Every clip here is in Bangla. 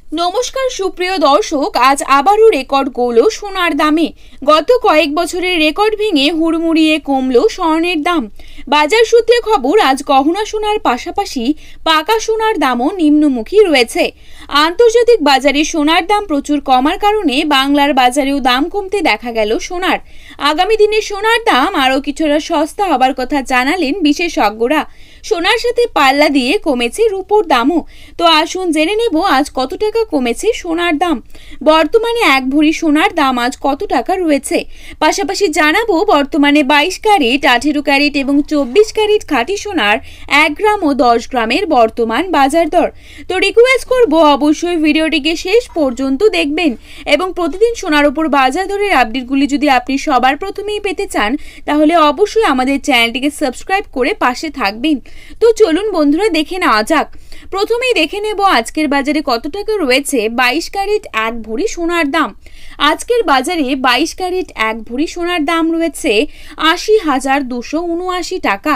নমস্কার সুপ্রিয় দর্শক, আজ আবারও রেকর্ড গড়ল সোনার দামে। গত কয়েক বছরের রেকর্ড ভেঙে হুড়মুড়িয়ে কমল স্বর্ণের দাম। বাজার সূত্রে খবর, আজ গহনা সোনার পাশাপাশি পাকা সোনার দামও নিম্নমুখী রয়েছে। আন্তর্জাতিক বাজারে সোনার দাম প্রচুর কমার কারণে বাংলার বাজারেও দাম কমতে দেখা গেল সোনার। আগামী দিনে সোনার দাম আরও কিছুটা সস্তা হবার কথা জানালেন বিশেষজ্ঞরা। সোনার সাথে পাল্লা দিয়ে কমেছে রূপোর দামও। তো আসুন জেনে নেব আজ কত টাকা কমেছে সোনার দাম। বর্তমানে এক ভরি সোনার দাম আজ কত টাকা রয়েছে, পাশাপাশি জানাবো বর্তমানে 22 ক্যারেট, 18 ক্যারেট এবং 24 ক্যারেট খাঁটি সোনার 1 গ্রাম ও 10 গ্রামের বর্তমান বাজার দর। তো রিকোয়েস্ট করব অবশ্যই ভিডিওটিকে শেষ পর্যন্ত দেখবেন এবং প্রতিদিন সোনার উপর বাজার দরের আপডেটগুলি যদি আপনি সবার প্রথমেই পেতে চান তাহলে অবশ্যই আমাদের চ্যানেলটিকে সাবস্ক্রাইব করে পাশে থাকবেন। তো চলুন বন্ধুরা দেখে নেওয়া যাক। প্রথমেই দেখে নেব আজকের বাজারে কত টাকা রয়েছে 22 ক্যারেট 1 ভরি সোনার দাম। আজকের বাজারে 22 ক্যারেট 1 ভরি সোনার দাম রয়েছে 80,279 টাকা।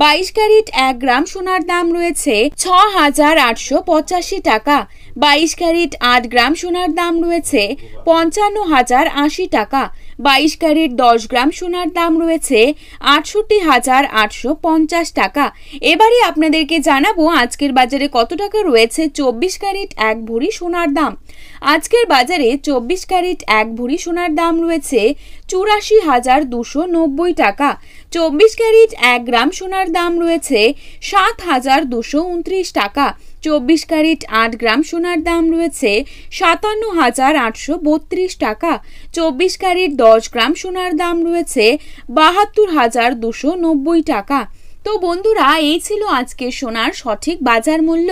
22 ক্যারেট 1 গ্রাম সোনার দাম রয়েছে 6,885 টাকা। 22 ক্যারেট 8 গ্রাম সোনার দাম রয়েছে 55,080 টাকা। 22 ক্যারেট 10 গ্রাম সোনার দাম রয়েছে 68,850 টাকা। এবারে আপনাদেরকে জানাবো আজকের বাজারে কত টাকা রয়েছে 24 ক্যারেট 1 ভরি সোনার দাম। আজকের বাজারে 24 ক্যারেট 1 ভরি সোনার দাম রয়েছে 84,290 টাকা। 24 ক্যারেট 1 গ্রাম সোনার দাম রয়েছে 7,229 টাকা। 24 ক্যারেট 8 গ্রাম সোনার দাম রয়েছে 57,832 টাকা। 24 ক্যারেট 10 গ্রাম সোনার দাম রয়েছে 72,290 টাকা। তো বন্ধুরা, এই ছিল আজকের সোনার সঠিক বাজার মূল্য।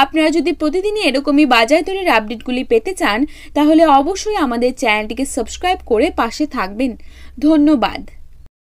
আপনারা যদি প্রতিদিনই এরকমই বাজার দরের আপডেটগুলি পেতে চান তাহলে অবশ্যই আমাদের চ্যানেলটিকে সাবস্ক্রাইব করে পাশে থাকবেন। ধন্যবাদ।